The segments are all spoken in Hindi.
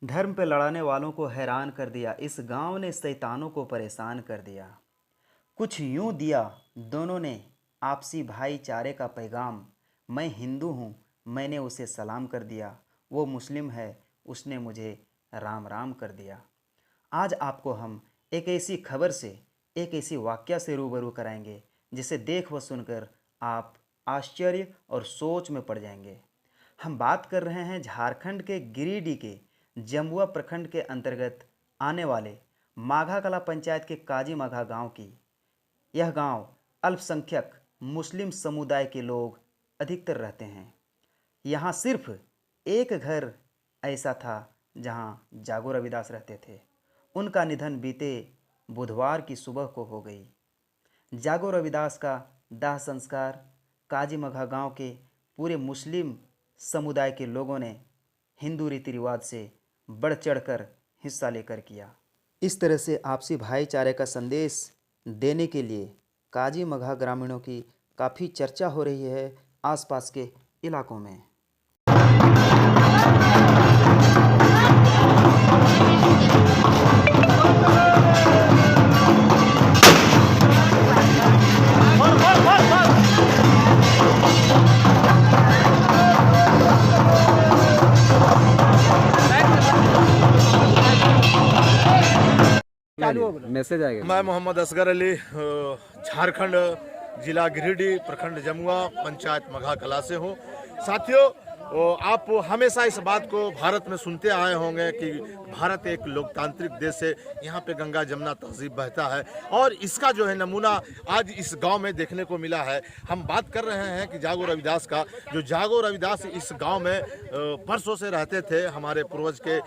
धर्म पे लड़ाने वालों को हैरान कर दिया, इस गांव ने शैतानों को परेशान कर दिया। कुछ यूं दिया दोनों ने आपसी भाईचारे का पैगाम। मैं हिंदू हूँ, मैंने उसे सलाम कर दिया। वो मुस्लिम है, उसने मुझे राम राम कर दिया। आज आपको हम एक ऐसी खबर से, एक ऐसी वाकया से रूबरू कराएंगे जिसे देख व सुनकर आप आश्चर्य और सोच में पड़ जाएंगे। हम बात कर रहे हैं झारखंड के गिरिडीह के जमुआ प्रखंड के अंतर्गत आने वाले माघा कला पंचायत के काजी माघा गांव की। यह गांव अल्पसंख्यक मुस्लिम समुदाय के लोग अधिकतर रहते हैं। यहाँ सिर्फ एक घर ऐसा था जहाँ जागो रविदास रहते थे। उनका निधन बीते बुधवार की सुबह को हो गई। जागो रविदास का दाह संस्कार काजी मघा गांव के पूरे मुस्लिम समुदाय के लोगों ने हिंदू रीति रिवाज से बढ़ चढ़कर हिस्सा लेकर किया। इस तरह से आपसी भाईचारे का संदेश देने के लिए काजी मघा ग्रामीणों की काफ़ी चर्चा हो रही है आसपास के इलाकों में। मैसेज आएगा। मैं मोहम्मद असगर अली, झारखंड जिला गिरिडीह, प्रखंड जमुआ, पंचायत मघा कला से हूँ। साथियों, आप हमेशा इस बात को भारत में सुनते आए होंगे कि भारत एक लोकतांत्रिक देश है, यहाँ पे गंगा जमुना तहजीब बहता है और इसका जो है नमूना आज इस गांव में देखने को मिला है। हम बात कर रहे हैं कि जागो रविदास का। जो जागो रविदास इस गांव में बरसों से रहते थे, हमारे पूर्वज के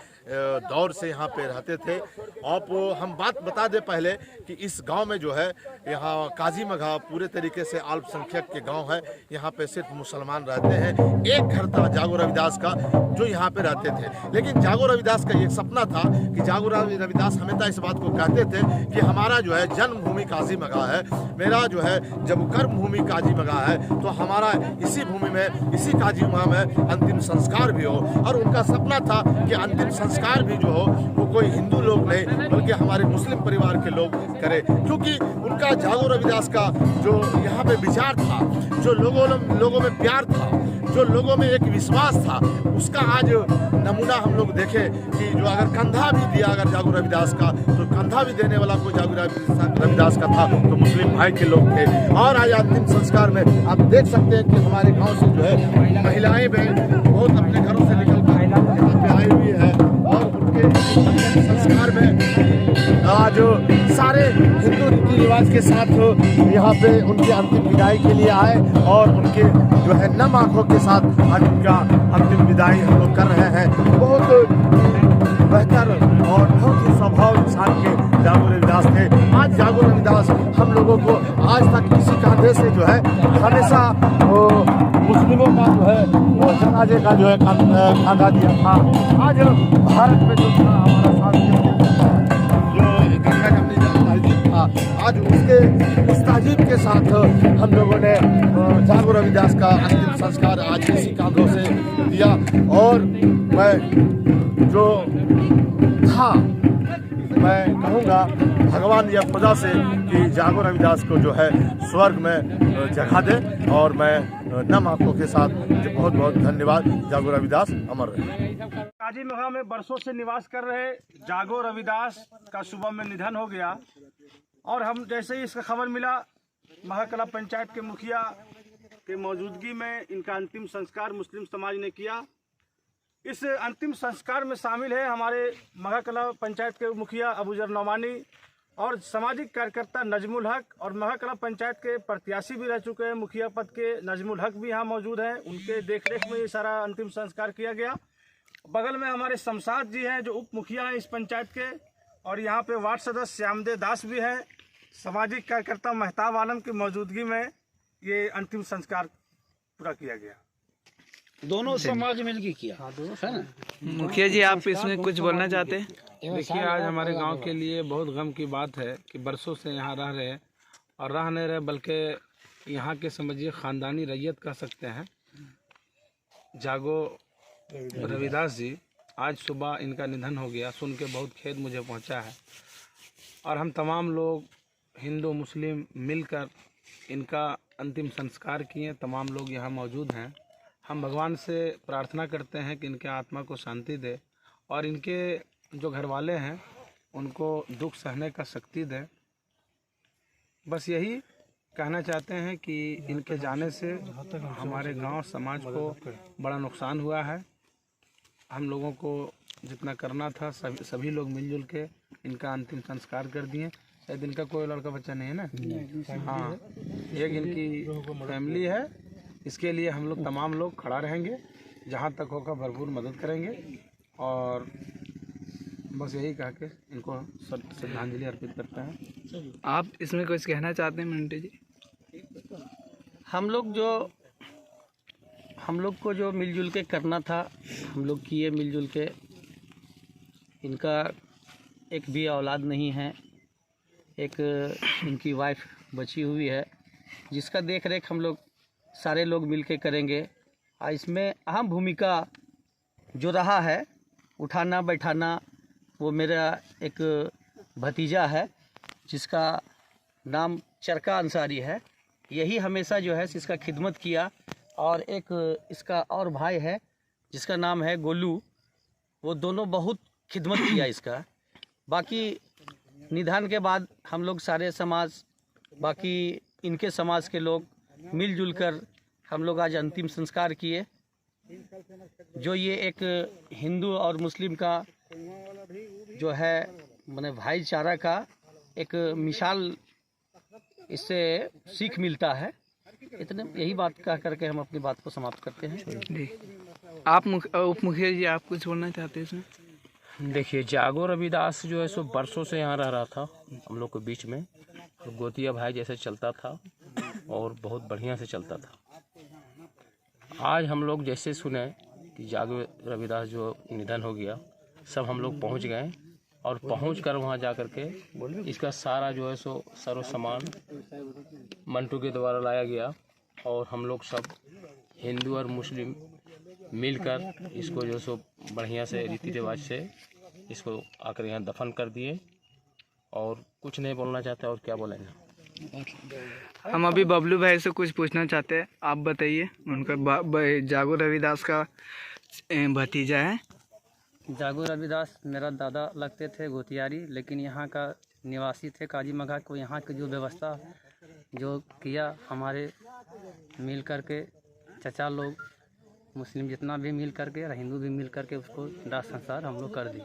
दौर से यहाँ पे रहते थे। और हम बात बता दें पहले कि इस गांव में जो है यहाँ काजी मघा पूरे तरीके से अल्पसंख्यक के गांव है। यहाँ पे सिर्फ मुसलमान रहते हैं। एक घर था जागो रविदास का जो यहाँ पे रहते थे, लेकिन जागो रविदास का एक सपना था कि जागो रविदास हमेशा इस बात को कहते थे कि हमारा जो है जन्मभूमि काजी मघा है, मेरा जो है जब कर्म भूमि काजी मघा है, तो हमारा इसी भूमि में, इसी काजी मघा में अंतिम संस्कार भी हो। और उनका सपना था कि अंतिम संस्कार भी जो हो वो कोई हिंदू लोग नहीं बल्कि हमारे मुस्लिम परिवार के लोग करें, क्योंकि उनका जागो रविदास का जो यहाँ पे विचार था, जो लोगों में प्यार था, जो लोगों में एक विश्वास था, उसका आज नमूना हम लोग देखें कि जो अगर कंधा भी दिया अगर जागो रविदास का, तो कंधा भी देने वाला कोई जागो रविदास का था तो मुस्लिम भाई के लोग थे। और आज अंतिम संस्कार में आप देख सकते हैं कि हमारे गांव से जो है महिलाएं भी बहुत अपने घरों से निकल कर यहाँ पे आई हुई है और उनके संस्कार में आज सारे हिंदू रीति रिवाज के साथ यहाँ पे उनके अंतिम विदाई के लिए आए और उनके जो है नम आंखों के साथ आज उनका अंतिम विदाई हम लोग कर रहे हैं। बहुत बेहतर और बहुत ही स्वभाव इंसान के जागो रविदास थे। आज जागो रविदास हम लोगों को आज तक इसी कांधे से जो है हमेशा मुस्लिमों का जो है जनाजे का जो है कांधा दिया था। आज भारत में जो था हमारा जो गंगा जमुनी तहजीब था, आज उसके उस तहजीब के साथ हम लोगों ने जागो रविदास का अंतिम संस्कार आज इसी कांधों से दिया। और मैं जो था मैं कहूँगा भगवान या खुदा से कि जागो रविदास को जो है स्वर्ग में जगह दे। और मैं नम आंखों के साथ बहुत बहुत धन्यवाद। जागो रविदास अमर रहे। काजी मघा में बरसों से निवास कर रहे जागो रविदास का सुबह में निधन हो गया और हम जैसे ही इसका खबर मिला मघा कला पंचायत के मुखिया के मौजूदगी में इनका अंतिम संस्कार मुस्लिम समाज ने किया। इस अंतिम संस्कार में शामिल है हमारे मघा कला पंचायत के मुखिया अबूजर नौमानी और सामाजिक कार्यकर्ता नजमुल हक, और मघा कला पंचायत के प्रत्याशी भी रह चुके हैं मुखिया पद के नजमुल हक भी यहाँ मौजूद हैं। उनके देखरेख में ये सारा अंतिम संस्कार किया गया। बगल में हमारे शमशाद जी हैं जो उप मुखिया हैं इस पंचायत के, और यहाँ पे वार्ड सदस्य श्यामदेव दास भी हैं। सामाजिक कार्यकर्ता महताब आलम की मौजूदगी में ये अंतिम संस्कार पूरा किया गया। दोनों समाज मिलकर किया। हाँ, दोनों है ना। मुखिया जी, आप इसमें कुछ बोलना चाहते हैं? देखिए, आज हमारे गांव के लिए बहुत गम की बात है कि बरसों से यहाँ रह रहे हैं और रह नहीं रहे बल्कि यहाँ के समझिए ख़ानदानी रैयत कह सकते हैं। जागो रविदास जी आज सुबह इनका निधन हो गया, सुन के बहुत खेद मुझे पहुंचा है। और हम तमाम लोग हिंदू मुस्लिम मिलकर इनका अंतिम संस्कार किए। तमाम लोग यहाँ मौजूद हैं। हम भगवान से प्रार्थना करते हैं कि इनके आत्मा को शांति दे और इनके जो घर वाले हैं उनको दुख सहने का शक्ति दे। बस यही कहना चाहते हैं कि इनके जाने से हमारे गांव समाज को बड़ा नुकसान हुआ है। हम लोगों को जितना करना था सभी लोग मिलजुल के इनका अंतिम संस्कार कर दिए। शायद इनका कोई लड़का बच्चा नहीं है ना? हाँ, एक इनकी फैमिली है। इसके लिए हम लोग तमाम लोग खड़ा रहेंगे, जहाँ तक होगा भरपूर मदद करेंगे। और बस यही कह के इनको श्रद्धांजलि अर्पित करते हैं। आप इसमें कुछ कहना चाहते हैं मिंटू जी? हम लोग को जो मिलजुल के करना था हम लोग किए मिलजुल के। इनका एक भी औलाद नहीं है, एक इनकी वाइफ बची हुई है जिसका देख रेख हम लोग सारे लोग मिल के करेंगे। और इसमें अहम भूमिका जो रहा है उठाना बैठाना, वो मेरा एक भतीजा है जिसका नाम चरका अंसारी है। यही हमेशा जो है इसका खिदमत किया। और एक इसका और भाई है जिसका नाम है गोलू, वो दोनों बहुत खिदमत किया इसका। बाकी निधन के बाद हम लोग सारे समाज, बाकी इनके समाज के लोग मिलजुल कर हम लोग आज अंतिम संस्कार किए। जो ये एक हिंदू और मुस्लिम का जो है माने भाईचारा का एक मिसाल, इससे सीख मिलता है। इतने यही बात कह करके हम अपनी बात को समाप्त करते हैं। जी, आप उप मुखिया जी, आप कुछ बोलना चाहते हैं इसमें? देखिए, जागो रविदास जो है सो बरसों से यहाँ रह रहा था हम लोग के बीच में। गोतिया भाई जैसे चलता था और बहुत बढ़िया से चलता था। आज हम लोग जैसे सुने कि जागो रविदास जो निधन हो गया, सब हम लोग पहुँच गए और पहुँच कर वहाँ जा कर के इसका सारा जो है सो सर्व सामान मंटू के द्वारा लाया गया। और हम लोग सब हिंदू और मुस्लिम मिलकर इसको जो सो बढ़िया से रीति रिवाज से इसको आकर यहाँ दफन कर दिए। और कुछ नहीं बोलना चाहते, और क्या बोलेंगे? हम अभी बबलू भाई से कुछ पूछना चाहते हैं, आप बताइए। उनका जागो रविदास का भतीजा है। जागो रविदास मेरा दादा लगते थे गोतियारी, लेकिन यहाँ का निवासी थे काजी मघा को। यहाँ की जो व्यवस्था जो किया हमारे मिल कर के चचा लोग, मुस्लिम जितना भी मिल करके और हिंदू भी मिल करके उसको दाह संस्कार हम लोग कर दिए।